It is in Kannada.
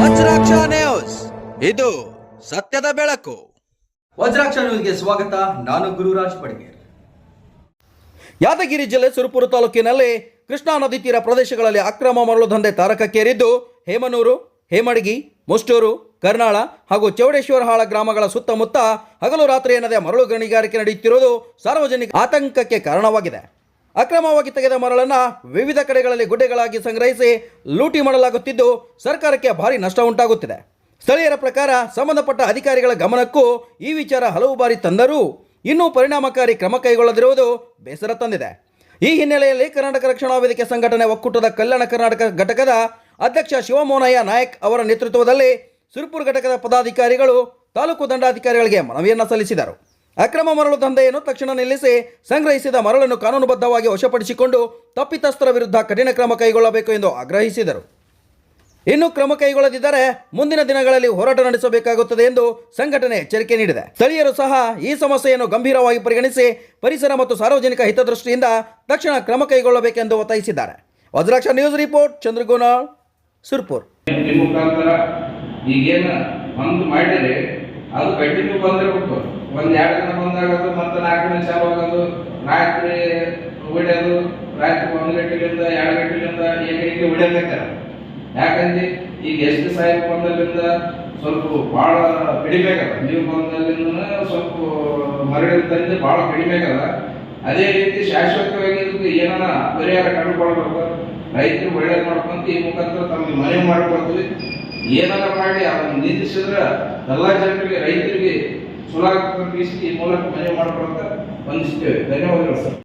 ವಜ್ರಾಕ್ಷ ನ್ಯೂಸ್, ಇದು ಸತ್ಯದ ಬೆಳಕು. ವಜ್ರಾಕ್ಷ ನ್ಯೂಸ್ಗೆ ಸ್ವಾಗತ. ನಾನು ಗುರುರಾಜ್ ಪಡ್ಗೇರ್. ಯಾದಗಿರಿ ಜಿಲ್ಲೆ ಸುರಪುರ ತಾಲೂಕಿನಲ್ಲಿ ಕೃಷ್ಣಾ ನದಿ ತೀರ ಪ್ರದೇಶಗಳಲ್ಲಿ ಅಕ್ರಮ ಮರಳು ದಂಧೆ ತಾರಕಕ್ಕೇರಿದ್ದು, ಹೇಮನೂರು, ಹೇಮಡಗಿ, ಮುಷ್ಟೂರು, ಕರ್ನಾಳ ಹಾಗೂ ಚೌಡೇಶ್ವರಹಾಳ ಗ್ರಾಮಗಳ ಸುತ್ತಮುತ್ತ ಹಗಲು ರಾತ್ರಿ ಎನ್ನದೆ ಮರಳು ಗಣಿಗಾರಿಕೆ ನಡೆಯುತ್ತಿರುವುದು ಸಾರ್ವಜನಿಕ ಆತಂಕಕ್ಕೆ ಕಾರಣವಾಗಿದೆ. ಅಕ್ರಮವಾಗಿ ತೆಗೆದ ಮರಳನ್ನು ವಿವಿಧ ಕಡೆಗಳಲ್ಲಿ ಗುಡ್ಡೆಗಳಾಗಿ ಸಂಗ್ರಹಿಸಿ ಲೂಟಿ ಮಾಡಲಾಗುತ್ತಿದ್ದು, ಸರ್ಕಾರಕ್ಕೆ ಭಾರಿ ನಷ್ಟ ಉಂಟಾಗುತ್ತಿದೆ. ಸ್ಥಳೀಯರ ಪ್ರಕಾರ ಸಂಬಂಧಪಟ್ಟ ಅಧಿಕಾರಿಗಳ ಗಮನಕ್ಕೂ ಈ ವಿಚಾರ ಹಲವು ಬಾರಿ ತಂದರೂ ಇನ್ನೂ ಪರಿಣಾಮಕಾರಿ ಕ್ರಮ ಕೈಗೊಳ್ಳದಿರುವುದು ಬೇಸರ ತಂದಿದೆ. ಈ ಹಿನ್ನೆಲೆಯಲ್ಲಿ ಕರ್ನಾಟಕ ರಕ್ಷಣಾ ವೇದಿಕೆ ಸಂಘಟನೆ ಒಕ್ಕೂಟದ ಕಲ್ಯಾಣ ಕರ್ನಾಟಕ ಘಟಕದ ಅಧ್ಯಕ್ಷ ಶಿವಮೋನಯ್ಯ ನಾಯಕ್ ಅವರ ನೇತೃತ್ವದಲ್ಲಿ ಸುರಪುರ ಘಟಕದ ಪದಾಧಿಕಾರಿಗಳು ತಾಲೂಕು ದಂಡಾಧಿಕಾರಿಗಳಿಗೆ ಮನವಿಯನ್ನು ಸಲ್ಲಿಸಿದರು. ಅಕ್ರಮ ಮರಳು ದಂಧೆಯನ್ನು ತಕ್ಷಣ ನಿಲ್ಲಿಸಿ ಸಂಗ್ರಹಿಸಿದ ಮರಳನ್ನು ಕಾನೂನುಬದ್ಧವಾಗಿ ವಶಪಡಿಸಿಕೊಂಡು ತಪ್ಪಿತಸ್ಥರ ವಿರುದ್ಧ ಕಠಿಣ ಕ್ರಮ ಕೈಗೊಳ್ಳಬೇಕು ಎಂದು ಆಗ್ರಹಿಸಿದರು. ಇನ್ನು ಕ್ರಮ ಕೈಗೊಳ್ಳದಿದ್ದರೆ ಮುಂದಿನ ದಿನಗಳಲ್ಲಿ ಹೋರಾಟ ನಡೆಸಬೇಕಾಗುತ್ತದೆ ಎಂದು ಸಂಘಟನೆ ಎಚ್ಚರಿಕೆ ನೀಡಿದೆ. ಸ್ಥಳೀಯರು ಸಹ ಈ ಸಮಸ್ಯೆಯನ್ನು ಗಂಭೀರವಾಗಿ ಪರಿಗಣಿಸಿ ಪರಿಸರ ಮತ್ತು ಸಾರ್ವಜನಿಕ ಹಿತದೃಷ್ಟಿಯಿಂದ ತಕ್ಷಣ ಕ್ರಮ ಕೈಗೊಳ್ಳಬೇಕೆಂದು ಒತ್ತಾಯಿಸಿದ್ದಾರೆ. Vajraksha news report, ಚಂದ್ರಗೋನಾಳ್, Surpur. ಈಗೇನು ಒಂದು ಮಾಡಿರಿ ಅದು ಕಂಟಿನ್ಯೂ ಬಂದಿರ್ಬೇಕು. ಒಂದು 2 ದಿನ ಬಂದಾಗೋದು, ಮತ್ತೆ 4 ದಿನ ಚಾಲು ಆಗೋದು, ರಾತ್ರಿ ಹೊಡೆಯೋದು, ರಾತ್ರಿ 1 ಗಂಟೆಲಿಂದ 2 ಗಂಟೆಲಿಂದ ಏಕೈಕೆ ಹೊಡೆಯಬೇಕಾರೆ. ಯಾಕಂದ್ರೆ ಈಗ ಎಷ್ಟು ಸಾಹೇಬ್ ಬಂದಲ್ಲಿಂದ ಸ್ವಲ್ಪ ಭಾಳ ಕಡಿಮೆ ಆಗದ, ನೀವು ಬಂದಲ್ಲಿಂದ ಸ್ವಲ್ಪ ಮರಳಿನ ತಂದೆ ಭಾಳ ಕಡಿಮೆ ಆಗದ. ಅದೇ ರೀತಿ ಶಾಶ್ವತವಾಗಿ ಇದಕ್ಕೆ ಏನಾರ ಪರಿಹಾರ ಕಂಡುಕೊಳ್ಬೇಕು. ರೈತರು ಒಳ್ಳೇದು ಮಾಡ್ಕೊಂತ ಈ ಮುಖಾಂತರ ತಮಗೆ ಮನವಿ ಮಾಡ್ಕೊಳ್ತೀವಿ. ಏನಾರ ಮಾಡಿ ಅದನ್ನು ನಿಲ್ಲಿಸಿದ್ರೆ ಎಲ್ಲ ಜನರಿಗೆ, ರೈತರಿಗೆ ಸುಲಭ ಈ ಮೂಲಕ ಮನವಿ ಮಾಡ್ಕೊಳ್ತಾ ವಂದಿಸ್ತೇವೆ. ಧನ್ಯವಾದಗಳು ಸರ್.